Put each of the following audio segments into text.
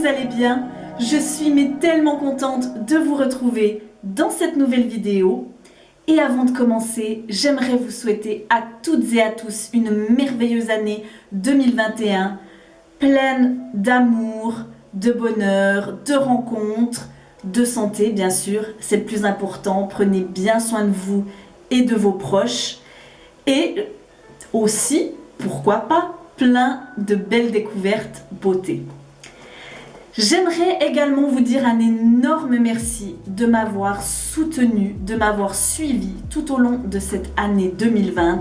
vous allez bien? Je suis tellement contente de vous retrouver dans cette nouvelle vidéo. Et avant de commencer, j'aimerais vous souhaiter à toutes et à tous une merveilleuse année 2021, pleine d'amour, de bonheur, de rencontres, de santé bien sûr, c'est le plus important. Prenez bien soin de vous et de vos proches. Et aussi, pourquoi pas, plein de belles découvertes beauté. J'aimerais également vous dire un énorme merci de m'avoir soutenu, de m'avoir suivi tout au long de cette année 2020,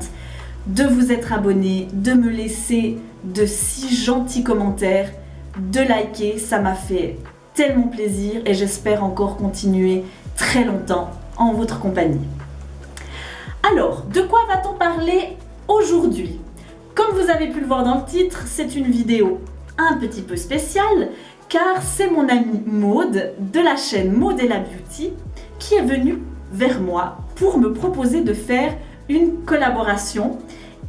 de vous être abonné, de me laisser de si gentils commentaires, de liker, ça m'a fait tellement plaisir et j'espère encore continuer très longtemps en votre compagnie. Alors, de quoi va-t-on parler aujourd'hui? Comme vous avez pu le voir dans le titre, c'est une vidéo un petit peu spéciale car c'est mon amie Maude de la chaîne Maude et la Beauty qui est venue vers moi pour me proposer de faire une collaboration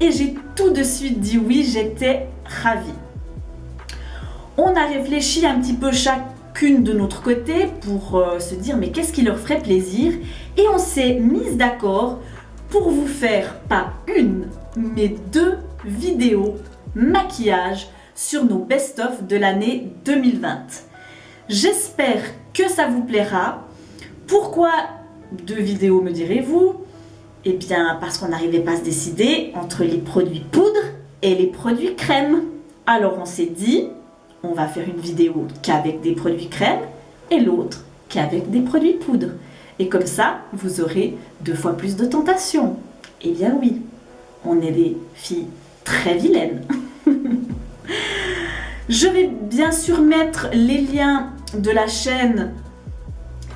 et j'ai tout de suite dit oui, j'étais ravie. On a réfléchi un petit peu chacune de notre côté pour se dire mais qu'est-ce qui leur ferait plaisir et on s'est mise d'accord pour vous faire pas une mais deux vidéos maquillage sur nos best-of de l'année 2020. J'espère que ça vous plaira. Pourquoi deux vidéos me direz-vous? Eh bien parce qu'on n'arrivait pas à se décider entre les produits poudre et les produits crème. Alors on s'est dit, on va faire une vidéo qu'avec des produits crème et l'autre qu'avec des produits poudre. Et comme ça, vous aurez 2 fois plus de tentations. Eh bien oui, on est des filles très vilaines. Je vais bien sûr mettre les liens de la chaîne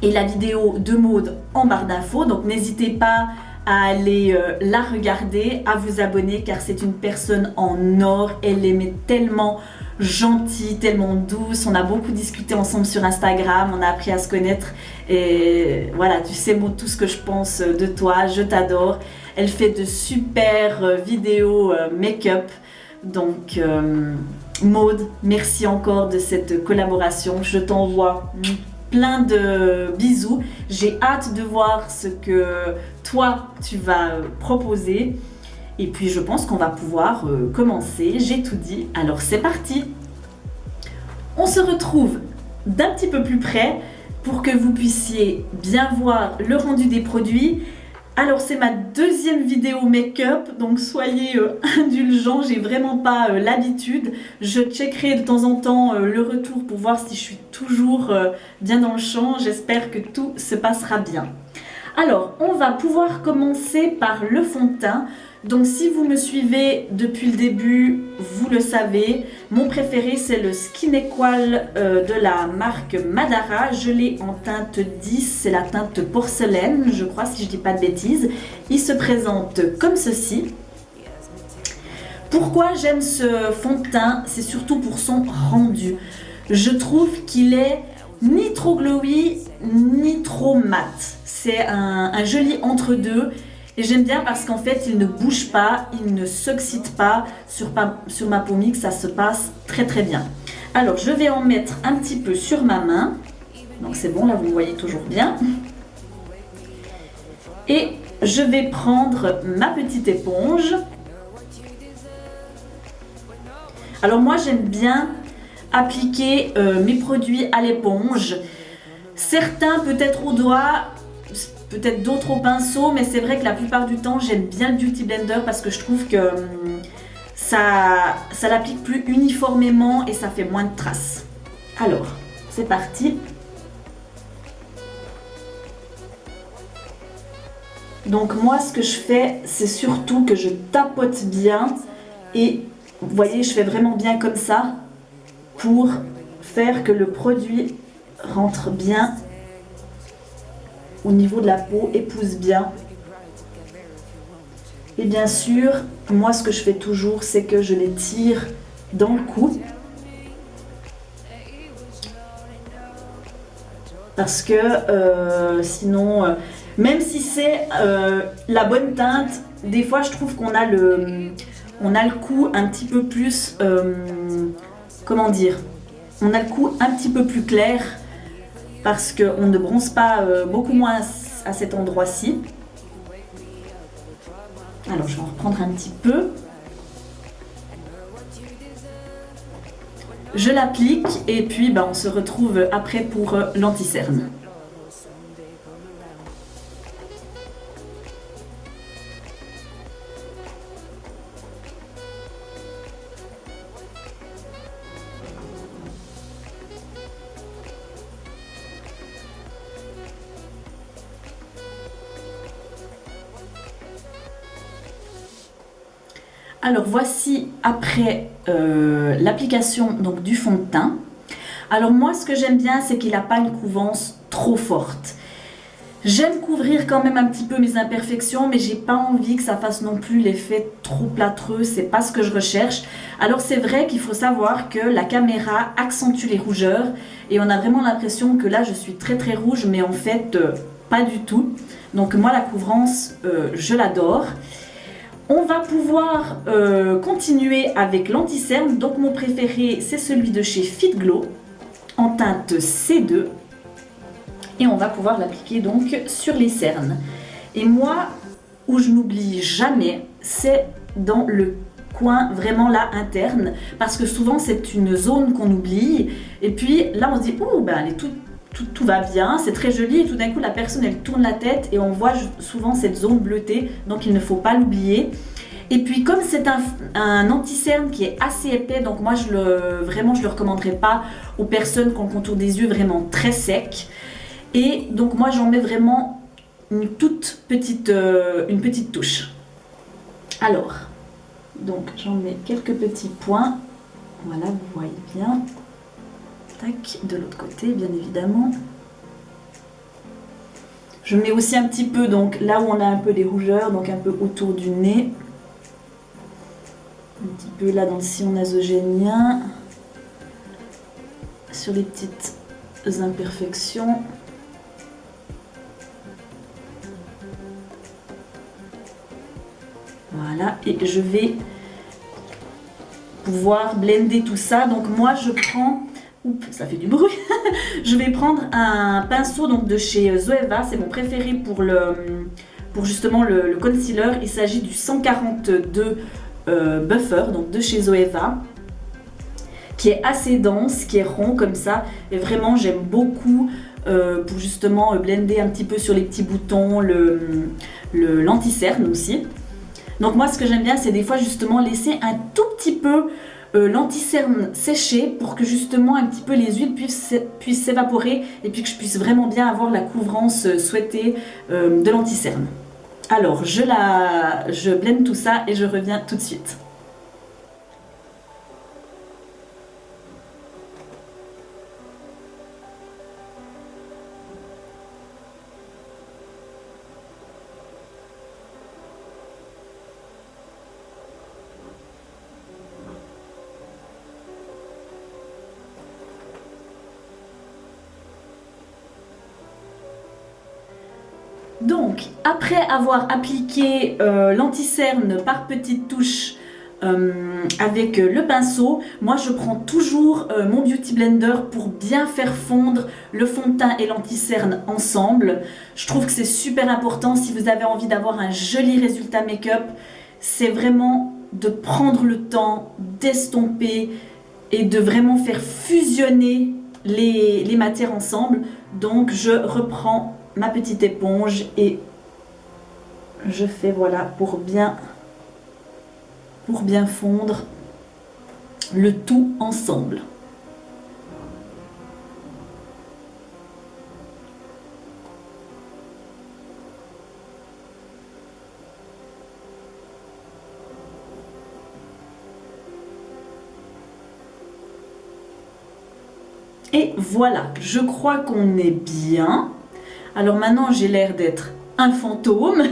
et la vidéo de Maude en barre d'infos. Donc n'hésitez pas à aller la regarder, à vous abonner car c'est une personne en or. Elle est tellement gentille, tellement douce. On a beaucoup discuté ensemble sur Instagram, on a appris à se connaître. Et voilà, tu sais Maude, tout ce que je pense de toi, je t'adore. Elle fait de super vidéos make-up. Donc Maude, merci encore de cette collaboration. Je t'envoie plein de bisous. J'ai hâte de voir ce que toi tu vas proposer. Et puis je pense qu'on va pouvoir commencer. J'ai tout dit, alors c'est parti. On se retrouve d'un petit peu plus près pour que vous puissiez bien voir le rendu des produits. Alors c'est ma deuxième vidéo make-up, donc soyez indulgents, j'ai vraiment pas l'habitude. Je checkerai de temps en temps le retour pour voir si je suis toujours bien dans le champ. J'espère que tout se passera bien. Alors on va pouvoir commencer par le fond de teint. Donc si vous me suivez depuis le début, vous le savez, mon préféré c'est le Skin Equal de la marque Madara. Je l'ai en teinte 10, c'est la teinte porcelaine, je crois si je dis pas de bêtises. Il se présente comme ceci. Pourquoi j'aime ce fond de teint? C'est surtout pour son rendu. Je trouve qu'il est ni trop glowy, ni trop mat. C'est un joli entre-deux. Et j'aime bien parce qu'en fait, il ne bouge pas, il ne s'oxyde pas sur ma peau mixte, ça se passe très très bien. Alors, je vais en mettre un petit peu sur ma main. Donc c'est bon, là vous me voyez toujours bien. Et je vais prendre ma petite éponge. Alors moi, j'aime bien appliquer mes produits à l'éponge. Certains peut-être au doigt, peut-être d'autres au pinceau, mais c'est vrai que la plupart du temps j'aime bien le Beauty Blender parce que je trouve que ça l'applique plus uniformément et ça fait moins de traces. Alors, c'est parti. Donc moi ce que je fais, c'est surtout que je tapote bien et vous voyez, je fais vraiment bien comme ça pour faire que le produit rentre bien au niveau de la peau, épouse bien. Et bien sûr, moi ce que je fais toujours, c'est que je les tire dans le cou. Parce que sinon, même si c'est la bonne teinte, des fois je trouve qu'on a le cou un petit peu plus, comment dire, on a le cou un petit peu plus clair parce qu'on ne bronze pas beaucoup moins à cet endroit-ci. Alors je vais en reprendre un petit peu. Je l'applique et puis on se retrouve après pour l'anti-cerne. Alors voici après l'application donc du fond de teint. Alors moi ce que j'aime bien c'est qu'il n'a pas une couvrance trop forte. J'aime couvrir quand même un petit peu mes imperfections, mais j'ai pas envie que ça fasse non plus l'effet trop plâtreux, c'est pas ce que je recherche. Alors c'est vrai qu'il faut savoir que la caméra accentue les rougeurs et on a vraiment l'impression que là je suis très très rouge, mais en fait pas du tout. Donc moi la couvrance je l'adore. On va pouvoir continuer avec l'anti-cerne. Donc mon préféré c'est celui de chez Fit Glow en teinte C2 et on va pouvoir l'appliquer donc sur les cernes. Et moi où je n'oublie jamais c'est dans le coin vraiment là interne, parce que souvent c'est une zone qu'on oublie et puis là on se dit oh ben elle est tout va bien, c'est très joli et tout d'un coup la personne elle tourne la tête et on voit souvent cette zone bleutée, donc il ne faut pas l'oublier. Et puis comme c'est un anti-cerne qui est assez épais, donc moi je le recommanderais pas aux personnes qui ont le contour des yeux vraiment très sec. Et donc moi j'en mets vraiment une toute petite touche. Alors, donc j'en mets quelques petits points, voilà vous voyez bien. Tac, de l'autre côté bien évidemment. Je mets aussi un petit peu donc là où on a un peu des rougeurs, donc un peu autour du nez. Un petit peu là dans le sillon nasogénien. Sur les petites imperfections. Voilà, et je vais pouvoir blender tout ça. Donc moi je prends... Oups, ça fait du bruit. Je vais prendre un pinceau donc de chez Zoeva, c'est mon préféré pour justement le concealer. Il s'agit du 142 Buffer, donc de chez Zoeva, qui est assez dense, qui est rond comme ça. Et vraiment j'aime beaucoup pour justement blender un petit peu sur les petits boutons, l'anti-cerne aussi. Donc moi ce que j'aime bien c'est des fois justement laisser un tout petit peu l'anti-cerne sécher pour que justement un petit peu les huiles puissent s'évaporer et puis que je puisse vraiment bien avoir la couvrance souhaitée de l'anti-cerne. Alors je blende tout ça et je reviens tout de suite. Donc, après avoir appliqué l'anti-cerne par petites touches avec le pinceau, moi je prends toujours mon Beauty Blender pour bien faire fondre le fond de teint et l'anti-cerne ensemble. Je trouve que c'est super important si vous avez envie d'avoir un joli résultat make-up. C'est vraiment de prendre le temps d'estomper et de vraiment faire fusionner les matières ensemble. Donc je reprends ma petite éponge et je fais voilà pour bien fondre le tout ensemble. Et voilà, je crois qu'on est bien. Alors maintenant j'ai l'air d'être un fantôme,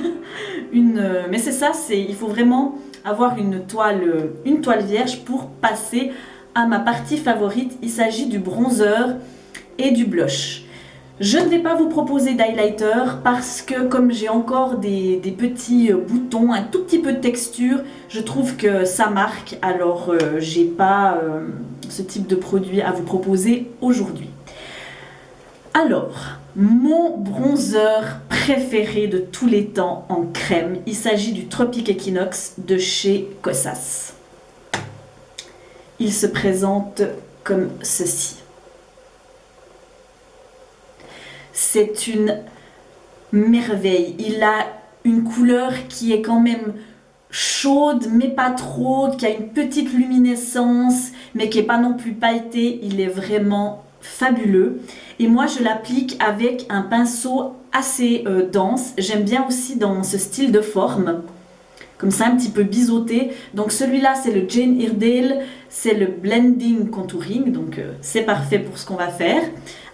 mais c'est ça, il faut vraiment avoir une toile vierge pour passer à ma partie favorite. Il s'agit du bronzer et du blush. Je ne vais pas vous proposer d'highlighter parce que comme j'ai encore des petits boutons, un tout petit peu de texture, je trouve que ça marque. Alors j'ai pas ce type de produit à vous proposer aujourd'hui. Alors, mon bronzer préféré de tous les temps en crème, il s'agit du Tropic Equinox de chez Kosas. Il se présente comme ceci. C'est une merveille. Il a une couleur qui est quand même chaude, mais pas trop, qui a une petite luminescence, mais qui n'est pas non plus pailleté. Il est vraiment fabuleux. Et moi, je l'applique avec un pinceau assez dense. J'aime bien aussi dans ce style de forme, comme ça, un petit peu biseauté. Donc celui-là, c'est le Jane Iredale, c'est le Blending Contouring, donc c'est parfait pour ce qu'on va faire.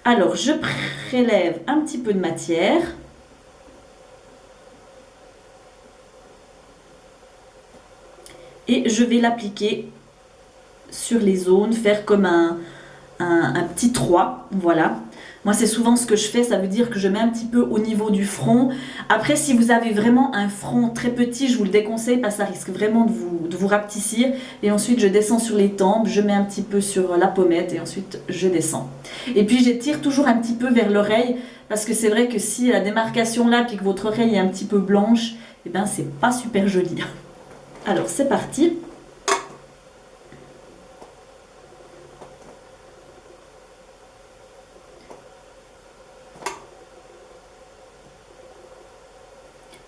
Alors, je prélève un petit peu de matière. Et je vais l'appliquer sur les zones, faire comme un petit 3, voilà. Moi, c'est souvent ce que je fais, ça veut dire que je mets un petit peu au niveau du front. Après, si vous avez vraiment un front très petit, je vous le déconseille parce que ça risque vraiment de vous rapetissir. Et ensuite, je descends sur les tempes, je mets un petit peu sur la pommette et ensuite, je descends. Et puis, j'étire toujours un petit peu vers l'oreille parce que c'est vrai que si la démarcation là, puis que votre oreille est un petit peu blanche, eh ben, c'est pas super joli. Alors, c'est parti.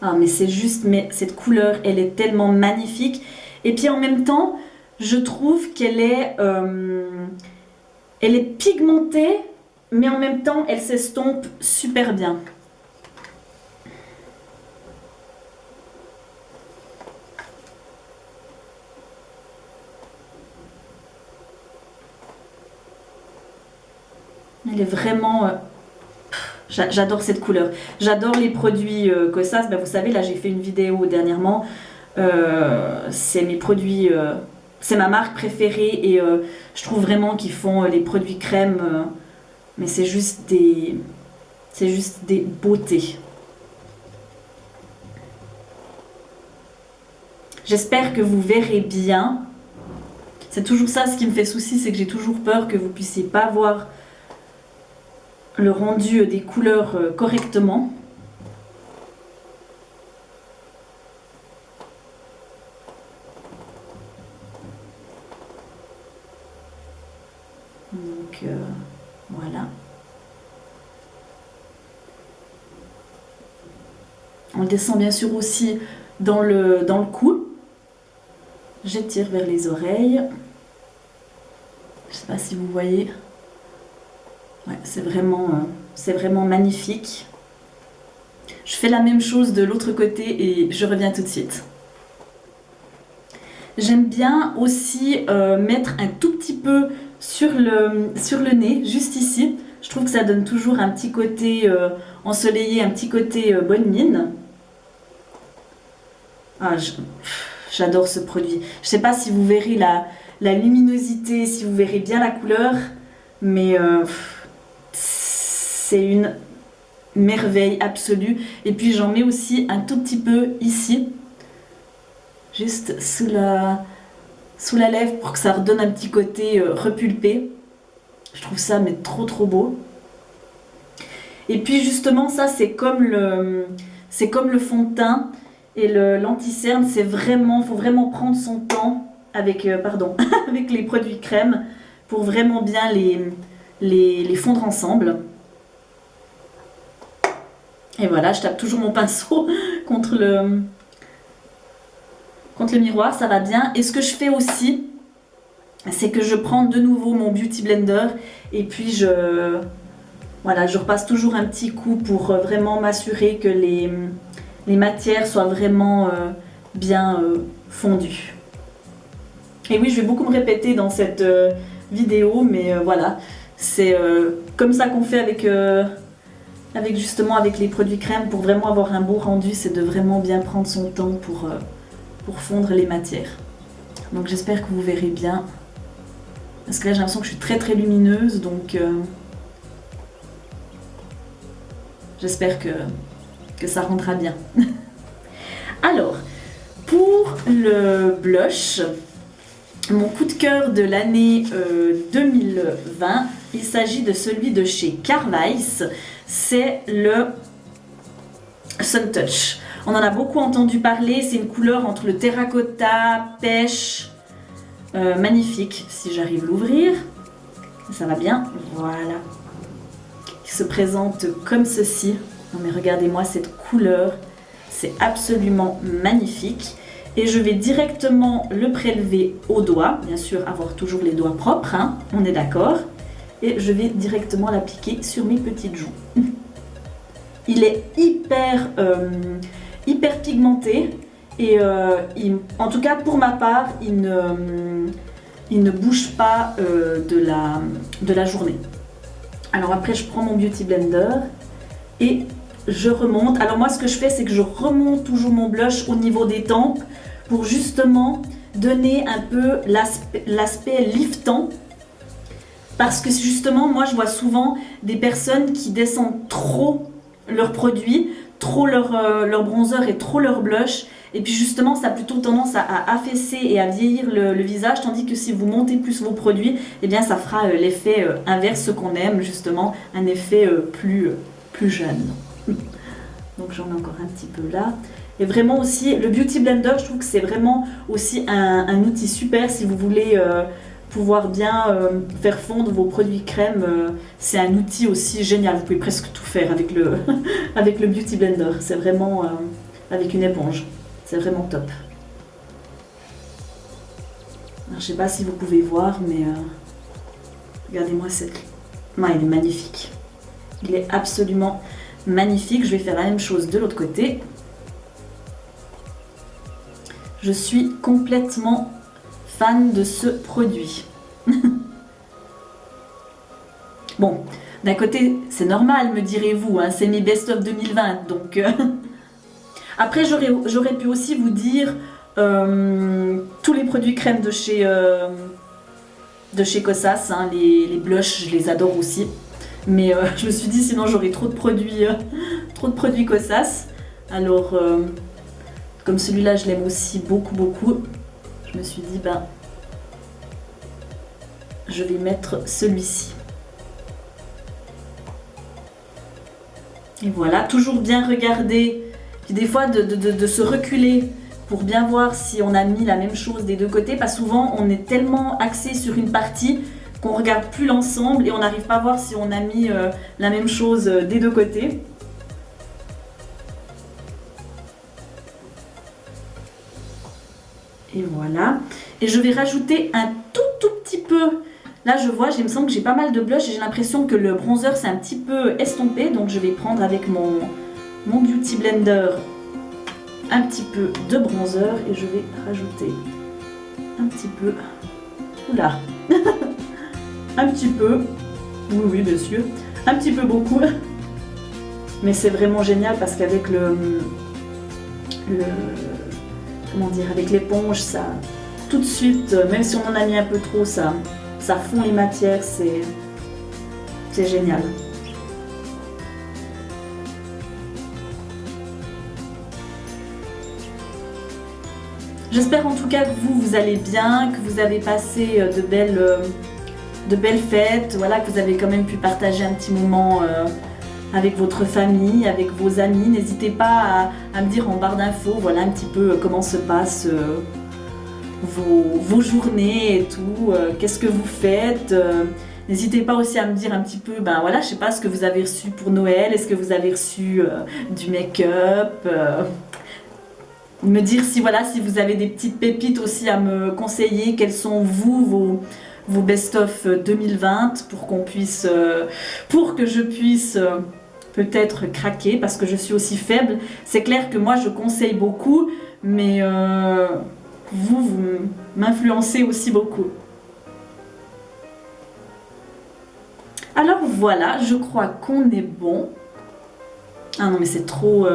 Ah, mais c'est juste, mais cette couleur, elle est tellement magnifique. Et puis en même temps, je trouve qu'elle est, elle est pigmentée, mais en même temps, elle s'estompe super bien. Elle est vraiment... J'adore cette couleur. J'adore les produits Kosas. Ben, vous savez, là j'ai fait une vidéo dernièrement. C'est mes produits, c'est ma marque préférée et je trouve vraiment qu'ils font les produits crème. Mais c'est juste des beautés. J'espère que vous verrez bien. C'est toujours ça ce qui me fait souci, c'est que j'ai toujours peur que vous puissiez pas voir le rendu des couleurs correctement. Donc voilà. On descend bien sûr aussi dans le cou. J'étire vers les oreilles. Je ne sais pas si vous voyez. Ouais, c'est vraiment magnifique. Je fais la même chose de l'autre côté et je reviens tout de suite. J'aime bien aussi mettre un tout petit peu sur le nez, juste ici. Je trouve que ça donne toujours un petit côté ensoleillé, un petit côté bonne mine. Ah, j'adore ce produit. Je ne sais pas si vous verrez la luminosité, si vous verrez bien la couleur, mais... c'est une merveille absolue. Et puis j'en mets aussi un tout petit peu ici, juste sous la lèvre pour que ça redonne un petit côté repulpé. Je trouve ça mais trop beau. Et puis justement ça c'est comme le fond de teint et l'anti-cerne, c'est vraiment, faut vraiment prendre son temps avec avec les produits crème pour vraiment bien les fondre ensemble. Et voilà, je tape toujours mon pinceau contre le miroir, ça va bien. Et ce que je fais aussi, c'est que je prends de nouveau mon Beauty Blender et puis je repasse toujours un petit coup pour vraiment m'assurer que les matières soient vraiment bien fondues. Et oui, je vais beaucoup me répéter dans cette vidéo, mais voilà, c'est comme ça qu'on fait justement avec les produits crème pour vraiment avoir un beau rendu, c'est de vraiment bien prendre son temps pour fondre les matières. Donc j'espère que vous verrez bien. Parce que là j'ai l'impression que je suis très lumineuse, donc j'espère que ça rendra bien. Alors, pour le blush, mon coup de cœur de l'année 2020, il s'agit de celui de chez Carvice, c'est le Sun Touch. On en a beaucoup entendu parler, c'est une couleur entre le terracotta, pêche, magnifique, si j'arrive à l'ouvrir, ça va bien, voilà. Il se présente comme ceci, non mais regardez-moi cette couleur, c'est absolument magnifique. Et je vais directement le prélever au doigt, bien sûr avoir toujours les doigts propres, hein, on est d'accord. Et je vais directement l'appliquer sur mes petites joues. Il est hyper pigmenté et en tout cas pour ma part, il ne bouge pas de la journée. Alors après je prends mon Beauty Blender et je remonte. Alors moi ce que je fais c'est que je remonte toujours mon blush au niveau des tempes pour justement donner un peu l'aspect liftant. Parce que justement moi je vois souvent des personnes qui descendent trop leurs produits, trop leur bronzer et trop leur blush. Et puis justement ça a plutôt tendance à affaisser et à vieillir le visage. Tandis que si vous montez plus vos produits, eh bien ça fera l'effet inverse, ce qu'on aime justement, un effet plus jeune. Donc j'en ai encore un petit peu là. Et vraiment aussi, le Beauty Blender, je trouve que c'est vraiment aussi un outil super si vous voulez pouvoir bien faire fondre vos produits crème. C'est un outil aussi génial, vous pouvez presque tout faire avec le, avec le Beauty Blender. C'est vraiment avec une éponge, c'est vraiment top. Alors, je sais pas si vous pouvez voir, mais regardez-moi cette... Non, il est magnifique. Il est absolument magnifique. Je vais faire la même chose de l'autre côté. Je suis complètement fan de ce produit. Bon, d'un côté, c'est normal, me direz-vous, hein, c'est mes best-of 2020, donc... Après, j'aurais pu aussi vous dire tous les produits crème de chez Kosas, hein, les blushs, je les adore aussi. Mais je me suis dit, sinon j'aurais trop de produits Kosas. Alors... comme celui-là, je l'aime aussi beaucoup. Je me suis dit, ben, je vais mettre celui-ci. Et voilà, toujours bien regarder. Puis des fois, de se reculer pour bien voir si on a mis la même chose des deux côtés. Parce que souvent, on est tellement axé sur une partie qu'on ne regarde plus l'ensemble et on n'arrive pas à voir si on a mis la même chose des deux côtés. Et voilà. Et je vais rajouter un tout petit peu. Là, je vois, il me semble que j'ai pas mal de blush et j'ai l'impression que le bronzer s'est un petit peu estompé. Donc, je vais prendre avec mon Beauty Blender un petit peu de bronzer et je vais rajouter un petit peu. Oula. Un petit peu. Oui, bien sûr. Un petit peu beaucoup. Mais c'est vraiment génial parce qu'avec comment dire, avec l'éponge, ça, tout de suite, même si on en a mis un peu trop, ça fond les matières, c'est génial. J'espère en tout cas que vous allez bien, que vous avez passé de belles fêtes, voilà, que vous avez quand même pu partager un petit moment avec votre famille, avec vos amis. N'hésitez pas à me dire en barre d'infos, voilà un petit peu comment se passent vos journées et tout, qu'est-ce que vous faites. N'hésitez pas aussi à me dire un petit peu, ben voilà, je sais pas ce que vous avez reçu pour Noël, est-ce que vous avez reçu du make-up, me dire si voilà, si vous avez des petites pépites aussi à me conseiller, quels sont vos best-of 2020 pour que je puisse peut-être craquer parce que je suis aussi faible. C'est clair que moi je conseille beaucoup, mais vous m'influencez aussi beaucoup. Alors voilà, je crois qu'on est bon. Ah non mais c'est trop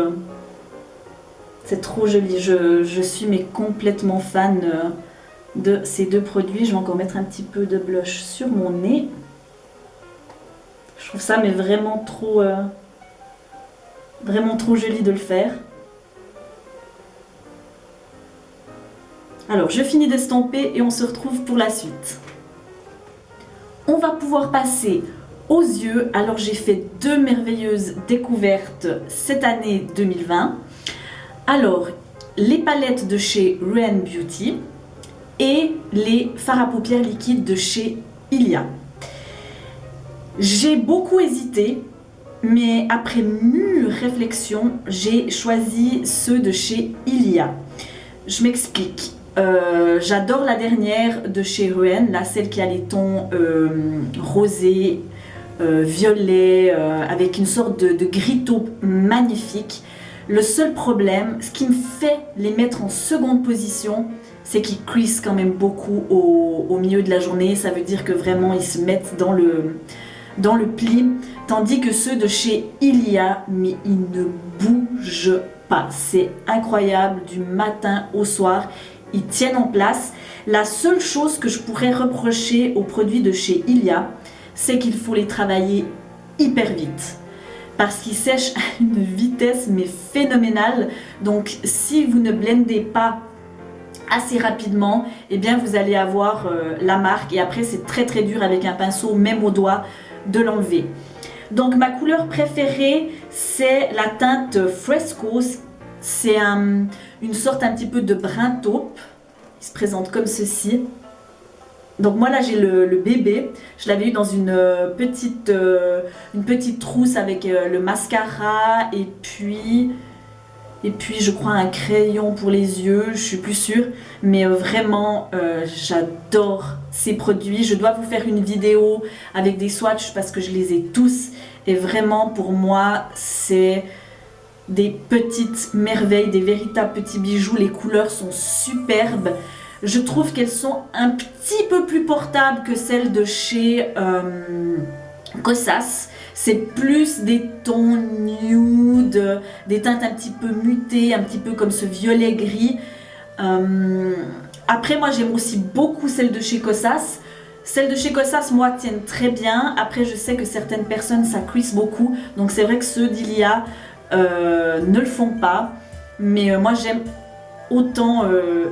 joli, je suis mais complètement fan de ces deux produits. Je vais encore mettre un petit peu de blush sur mon nez. Je trouve ça mais vraiment Vraiment trop joli de le faire. Alors, je finis d'estomper et on se retrouve pour la suite. On va pouvoir passer aux yeux. Alors, j'ai fait 2 merveilleuses découvertes cette année 2020. Alors, les palettes de chez Ruan Beauty et les fards à paupières liquides de chez Ilia. J'ai beaucoup hésité, mais après mûre réflexion, j'ai choisi ceux de chez Ilia. Je m'explique. J'adore la dernière de chez Ruan, là, celle qui a les tons rosé, violet, avec une sorte de gris taupe magnifique. Le seul problème, ce qui me fait les mettre en seconde position, c'est qu'ils creasent quand même beaucoup au milieu de la journée. Ça veut dire que vraiment ils se mettent dans le pli. Tandis que ceux de chez Ilia, mais ils ne bougent pas. C'est incroyable, du matin au soir, ils tiennent en place. La seule chose que je pourrais reprocher aux produits de chez Ilia, c'est qu'il faut les travailler hyper vite. Parce qu'ils sèchent à une vitesse mais phénoménale. Donc si vous ne blendez pas assez rapidement, eh bien vous allez avoir la marque et après c'est très très dur avec un pinceau, même au doigt, de l'enlever. Donc ma couleur préférée, c'est la teinte Fresco. C'est une sorte un petit peu de brun taupe. Il se présente comme ceci. Donc moi là j'ai le bébé, je l'avais eu dans une petite trousse avec le mascara et puis je crois un crayon pour les yeux, je suis plus sûre. Mais vraiment j'adore ces produits. Je dois vous faire une vidéo avec des swatchs parce que je les ai tous. Et vraiment pour moi c'est des petites merveilles, des véritables petits bijoux. Les couleurs sont superbes. Je trouve qu'elles sont un petit peu plus portables que celles de chez Kosas. C'est plus des tons nude, des teintes un petit peu mutées, un petit peu comme ce violet gris. Après, moi j'aime aussi beaucoup celles de chez Kosas. Celles de chez Kosas, moi, tiennent très bien. Après, je sais que certaines personnes, ça cuisse beaucoup. Donc c'est vrai que ceux d'Ilia ne le font pas. Mais moi j'aime autant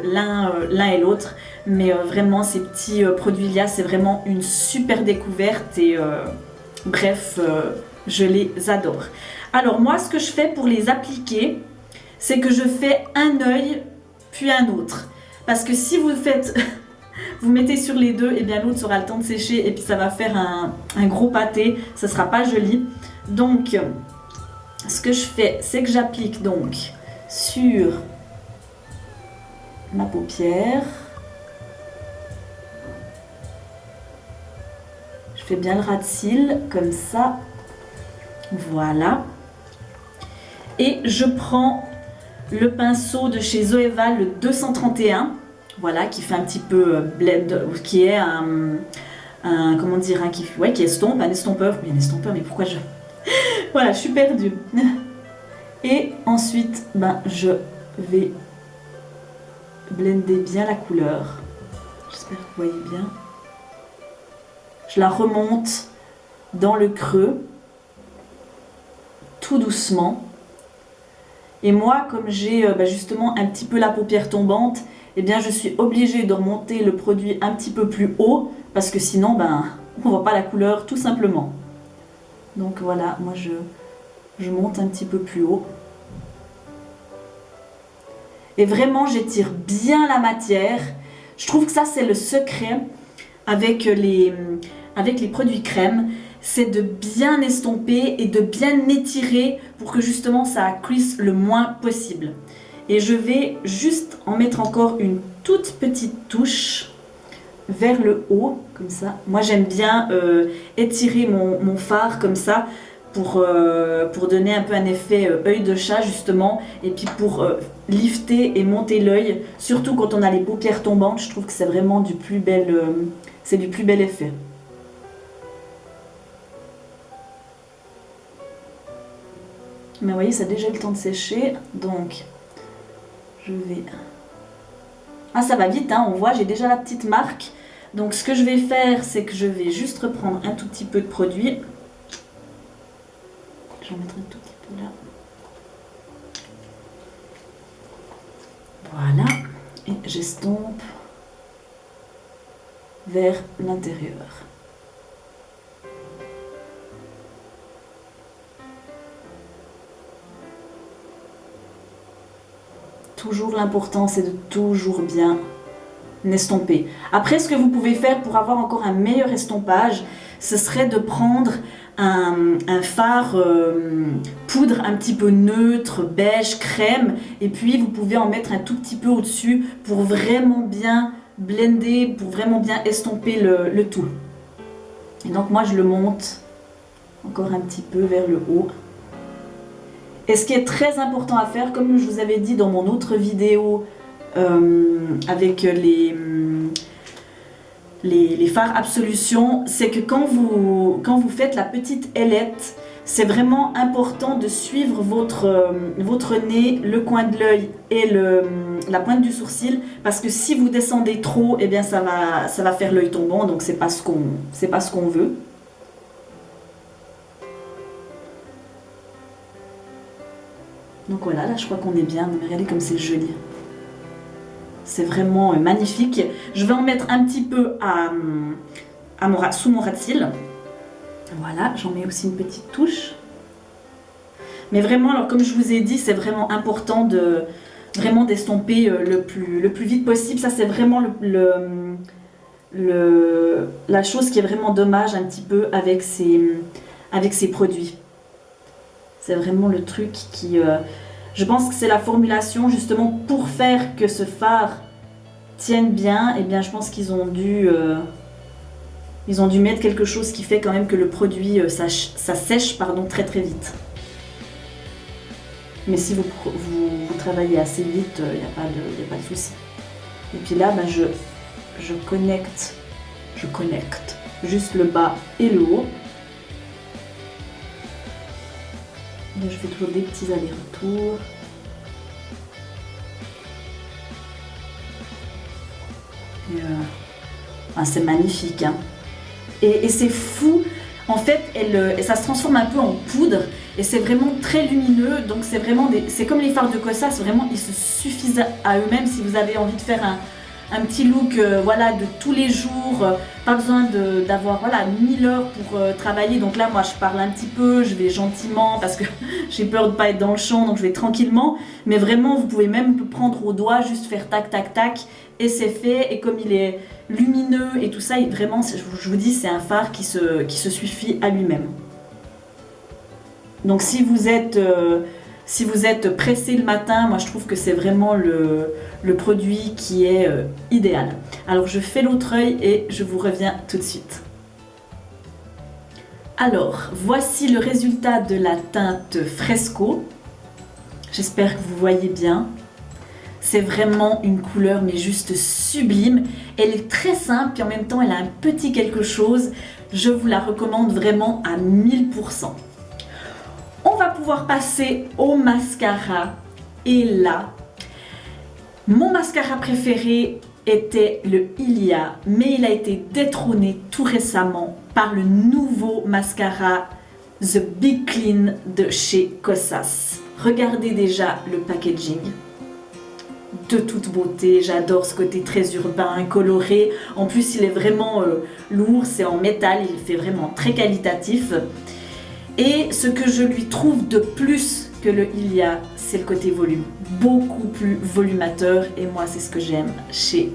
l'un et l'autre, mais vraiment ces petits produits Ilia, c'est vraiment une super découverte et bref, je les adore. Alors moi ce que je fais pour les appliquer, c'est que je fais un œil puis un autre, parce que si vous faites vous mettez sur les deux, et bien l'autre aura le temps de sécher et puis ça va faire un gros pâté, ça sera pas joli. Donc ce que je fais, c'est que j'applique donc sur ma paupière. Je fais bien le ras de cils, comme ça. Voilà. Et je prends le pinceau de chez Zoeva, le 231. Voilà, qui fait un petit peu blend, qui est comment dire, qui estompe, un estompeur. Oui, un estompeur, mais pourquoi je... Voilà, je suis perdue. Et ensuite, je vais blender bien la couleur. J'espère que vous voyez bien. Je la remonte dans le creux, tout doucement. Et moi, comme j'ai justement un petit peu la paupière tombante, eh bien je suis obligée de remonter le produit un petit peu plus haut, parce que sinon, on ne voit pas la couleur tout simplement. Donc voilà, moi je monte un petit peu plus haut. Et vraiment, j'étire bien la matière. Je trouve que ça, c'est le secret avec les produits crème. C'est de bien estomper et de bien étirer pour que justement ça crease le moins possible. Et je vais juste en mettre encore une toute petite touche vers le haut, comme ça. Moi, j'aime bien étirer mon fard comme ça pour donner un peu un effet œil de chat justement, et puis pour lifter et monter l'œil, surtout quand on a les paupières tombantes. Je trouve que c'est vraiment du plus bel effet. Mais vous voyez, ça a déjà eu le temps de sécher, donc je vais... Ah, ça va vite, hein, on voit, j'ai déjà la petite marque. Donc ce que je vais faire, c'est que je vais juste reprendre un tout petit peu de produit. J'en mettrai un tout petit peu là. j'estompe vers l'intérieur. Toujours l'important, c'est de toujours bien estomper. Après, ce que vous pouvez faire pour avoir encore un meilleur estompage, ce serait de prendre un fard poudre un petit peu neutre, beige, crème, et puis vous pouvez en mettre un tout petit peu au-dessus pour vraiment bien blender, pour vraiment bien estomper le tout. Et donc moi je le monte encore un petit peu vers le haut. Et ce qui est très important à faire, comme je vous avais dit dans mon autre vidéo avec les fards Absolution, c'est que quand vous faites la petite ailette, c'est vraiment important de suivre votre nez, le coin de l'œil et la pointe du sourcil, parce que si vous descendez trop, eh bien ça va faire l'œil tombant, donc c'est pas ce qu'on veut. Donc voilà, là je crois qu'on est bien, mais regardez comme c'est joli. C'est vraiment magnifique. Je vais en mettre un petit peu sous mon ras de cils. Voilà, j'en mets aussi une petite touche. Mais vraiment, alors comme je vous ai dit, c'est vraiment important vraiment d'estomper le plus vite possible. Ça, c'est vraiment la chose qui est vraiment dommage un petit peu avec ces produits. C'est vraiment le truc qui... je pense que c'est la formulation justement pour faire que ce fard tienne bien. Et bien, je pense qu'ils ont dû mettre quelque chose qui fait quand même que le produit ça sèche très très vite. Mais si vous travaillez assez vite, il n'y a pas de souci. Et puis là, ben, je connecte juste le bas et le haut. Là, je fais toujours des petits allers-retours. C'est magnifique. Hein. Et c'est fou. En fait, ça se transforme un peu en poudre. Et c'est vraiment très lumineux. Donc, c'est comme les fards de Kosas. Vraiment, ils se suffisent à eux-mêmes. Si vous avez envie de faire un petit look de tous les jours, pas besoin d'avoir 1000 heures pour travailler. Donc là moi je parle un petit peu, je vais gentiment parce que j'ai peur de ne pas être dans le champ, donc je vais tranquillement, mais vraiment vous pouvez même prendre au doigt, juste faire tac tac tac et c'est fait. Et comme il est lumineux et tout ça, vraiment je vous dis, c'est un fard qui se suffit à lui-même. Donc si vous êtes pressé le matin, moi je trouve que c'est vraiment le produit qui est idéal. Alors je fais l'autre œil et je vous reviens tout de suite. Alors voici le résultat de la teinte Fresco. J'espère que vous voyez bien. C'est vraiment une couleur mais juste sublime. Elle est très simple et en même temps elle a un petit quelque chose. Je vous la recommande vraiment à 1000%. On va pouvoir passer au mascara. Et là, mon mascara préféré était le Ilia, mais il a été détrôné tout récemment par le nouveau mascara The Big Clean de chez Kosas. Regardez déjà le packaging. De toute beauté, j'adore ce côté très urbain, coloré. En plus, il est vraiment lourd, c'est en métal, il fait vraiment très qualitatif. Et ce que je lui trouve de plus que le Ilia, c'est le côté volume. Beaucoup plus volumateur et moi c'est ce que j'aime chez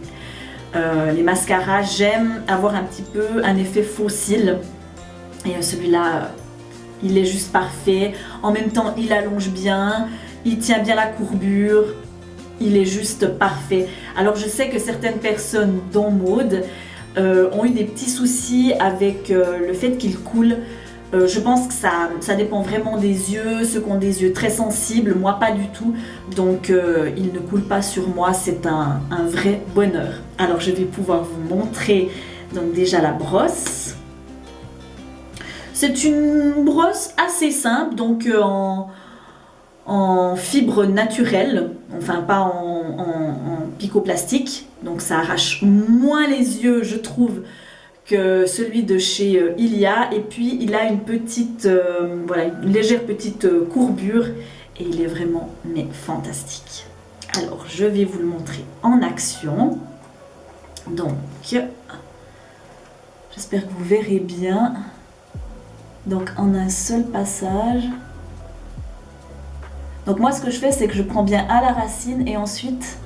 les mascaras. J'aime avoir un petit peu un effet faux cils. Et celui-là, il est juste parfait. En même temps, il allonge bien, il tient bien la courbure. Il est juste parfait. Alors je sais que certaines personnes, dont Maud, ont eu des petits soucis avec le fait qu'il coule. Je pense que ça dépend vraiment des yeux, ceux qui ont des yeux très sensibles, moi pas du tout, donc il ne coule pas sur moi, c'est un vrai bonheur. Alors je vais pouvoir vous montrer donc déjà la brosse. C'est une brosse assez simple, donc en fibre naturelle, enfin pas en picoplastique, donc ça arrache moins les yeux je trouve que celui de chez Ilia, et puis il a une petite, une légère petite courbure et il est vraiment fantastique. Alors, je vais vous le montrer en action. Donc, j'espère que vous verrez bien. Donc, en un seul passage. Donc, moi, ce que je fais, c'est que je prends bien à la racine et ensuite...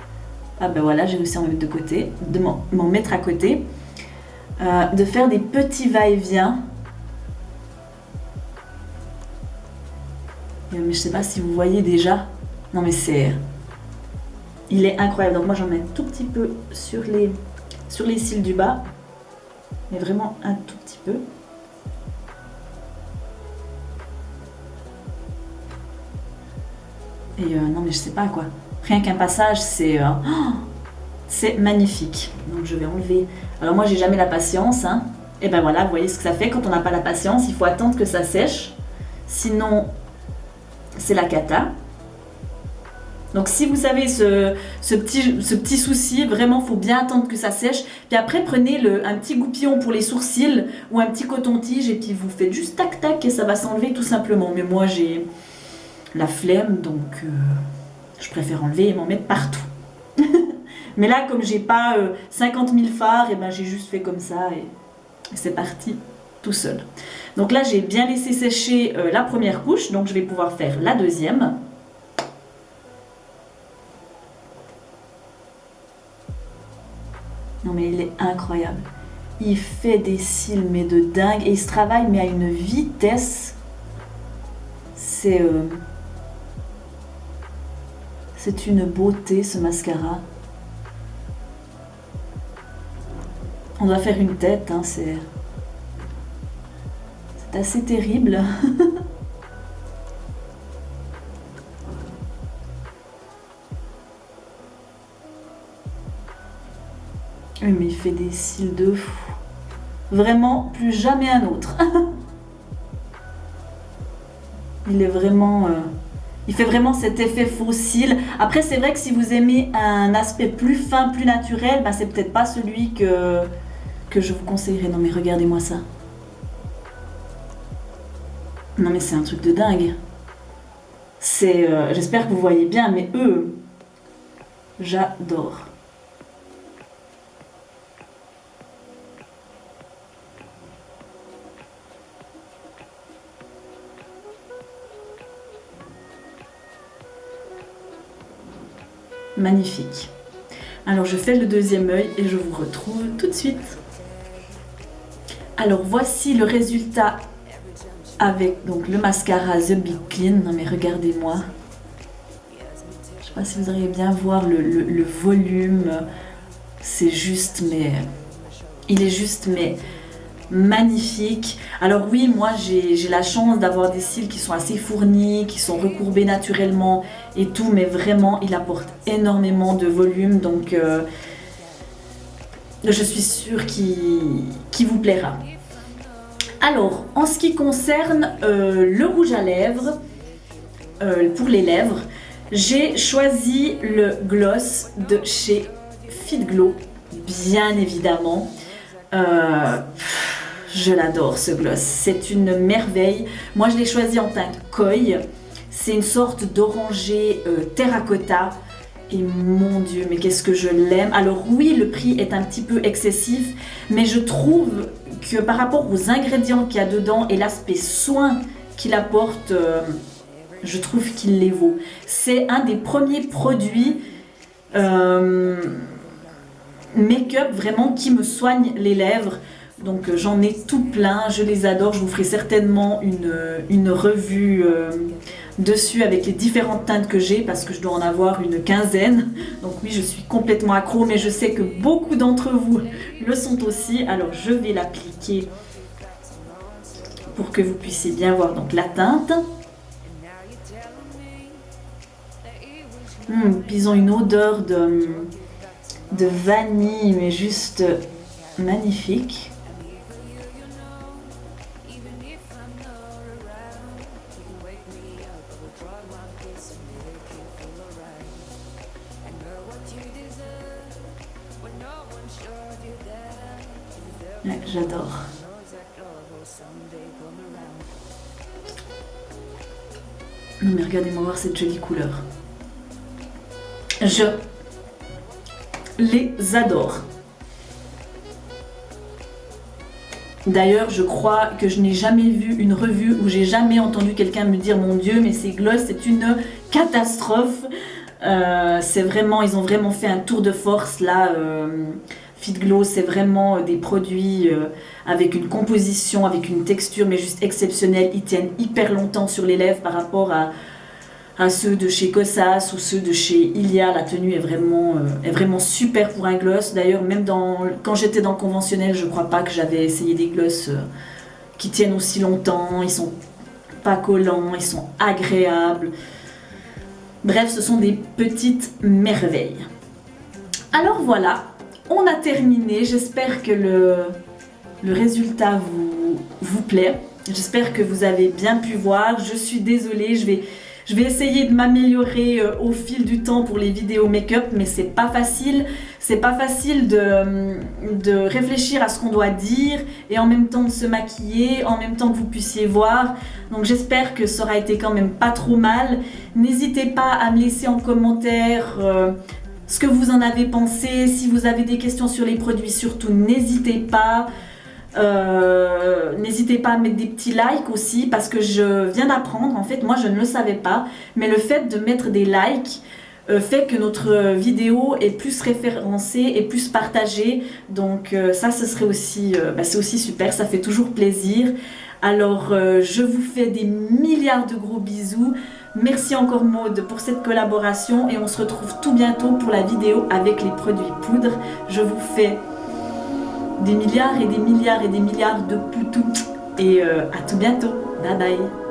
Ah ben voilà, j'ai réussi à en mettre de côté, de m'en mettre à côté. De faire des petits va-et-vient. Mais je sais pas si vous voyez déjà. Non mais c'est... Il est incroyable. Donc moi j'en mets un tout petit peu sur les cils du bas. Mais vraiment un tout petit peu. Et non mais je sais pas quoi. Rien qu'un passage, c'est magnifique. Donc je vais enlever... Alors moi j'ai jamais la patience. Hein. Et ben voilà, vous voyez ce que ça fait quand on n'a pas la patience. Il faut attendre que ça sèche. Sinon, c'est la cata. Donc si vous avez ce petit souci, vraiment il faut bien attendre que ça sèche. Puis après prenez un petit goupillon pour les sourcils ou un petit coton-tige et puis vous faites juste tac tac et ça va s'enlever tout simplement. Mais moi j'ai la flemme donc je préfère enlever et m'en mettre partout. Mais là comme j'ai pas 50 000 fards, et ben j'ai juste fait comme ça et c'est parti tout seul. Donc là j'ai bien laissé sécher la première couche, donc je vais pouvoir faire la deuxième. Non mais il est incroyable. Il fait des cils mais de dingue et il se travaille mais à une vitesse. C'est une beauté ce mascara. On doit faire une tête, hein, c'est assez terrible. Oui, mais il fait des cils de fou. Vraiment, plus jamais un autre. Il est vraiment... il fait vraiment cet effet faux cils. Après, c'est vrai que si vous aimez un aspect plus fin, plus naturel, ben, c'est peut-être pas celui que je vous conseillerais. Non, mais regardez-moi ça. Non, mais c'est un truc de dingue. C'est... j'espère que vous voyez bien, mais j'adore. Magnifique. Alors je fais le deuxième œil et je vous retrouve tout de suite. Alors voici le résultat avec donc le mascara The Big Clean. Non mais regardez-moi. Je sais pas si vous arrivez bien à voir le volume. C'est juste mais... Il est juste mais... magnifique. Alors oui, moi j'ai la chance d'avoir des cils qui sont assez fournis, qui sont recourbés naturellement et tout, mais vraiment il apporte énormément de volume, donc je suis sûre qu'il vous plaira. Alors en ce qui concerne le rouge à lèvres, pour les lèvres, j'ai choisi le gloss de chez Fit Glow, bien évidemment. Je l'adore ce gloss, c'est une merveille. Moi je l'ai choisi en teinte koi. C'est une sorte d'orangé terracotta. Et mon Dieu, mais qu'est-ce que je l'aime. Alors oui, le prix est un petit peu excessif, mais je trouve que par rapport aux ingrédients qu'il y a dedans et l'aspect soin qu'il apporte, je trouve qu'il les vaut. C'est un des premiers produits make-up vraiment qui me soigne les lèvres. Donc j'en ai tout plein, je les adore. Je vous ferai certainement une revue dessus avec les différentes teintes que j'ai parce que je dois en avoir une quinzaine. Donc oui, je suis complètement accro, mais je sais que beaucoup d'entre vous le sont aussi. Alors je vais l'appliquer pour que vous puissiez bien voir donc la teinte. Puis ils ont une odeur de vanille, mais juste magnifique. Ouais, j'adore. Non mais regardez-moi voir cette jolie couleur. Je les adore. D'ailleurs, je crois que je n'ai jamais vu une revue où j'ai jamais entendu quelqu'un me dire mon Dieu, mais ces gloss, c'est une catastrophe. C'est vraiment, ils ont vraiment fait un tour de force là. Fit Glow, c'est vraiment des produits avec une composition, avec une texture, mais juste exceptionnelle. Ils tiennent hyper longtemps sur les lèvres par rapport à ceux de chez Kosas ou ceux de chez Ilia. La tenue est vraiment super pour un gloss. D'ailleurs, même quand j'étais dans le conventionnel, je crois pas que j'avais essayé des gloss qui tiennent aussi longtemps. Ils sont pas collants, ils sont agréables. Bref, ce sont des petites merveilles. Alors voilà, on a terminé. J'espère que le résultat vous plaît. J'espère que vous avez bien pu voir. Je suis désolée, je vais essayer de m'améliorer au fil du temps pour les vidéos make-up, mais c'est pas facile. C'est pas facile de réfléchir à ce qu'on doit dire et en même temps de se maquiller, en même temps que vous puissiez voir. Donc j'espère que ça aura été quand même pas trop mal. N'hésitez pas à me laisser en commentaire ce que vous en avez pensé. Si vous avez des questions sur les produits, surtout n'hésitez pas. N'hésitez pas à mettre des petits likes aussi parce que je viens d'apprendre, en fait moi je ne le savais pas, mais le fait de mettre des likes fait que notre vidéo est plus référencée et plus partagée, donc ça ce serait aussi, c'est aussi super, ça fait toujours plaisir. Alors je vous fais des milliards de gros bisous. Merci encore Maud pour cette collaboration et on se retrouve tout bientôt pour la vidéo avec les produits poudre. Je vous fais des milliards et des milliards et des milliards de poutous et à tout bientôt. Bye bye.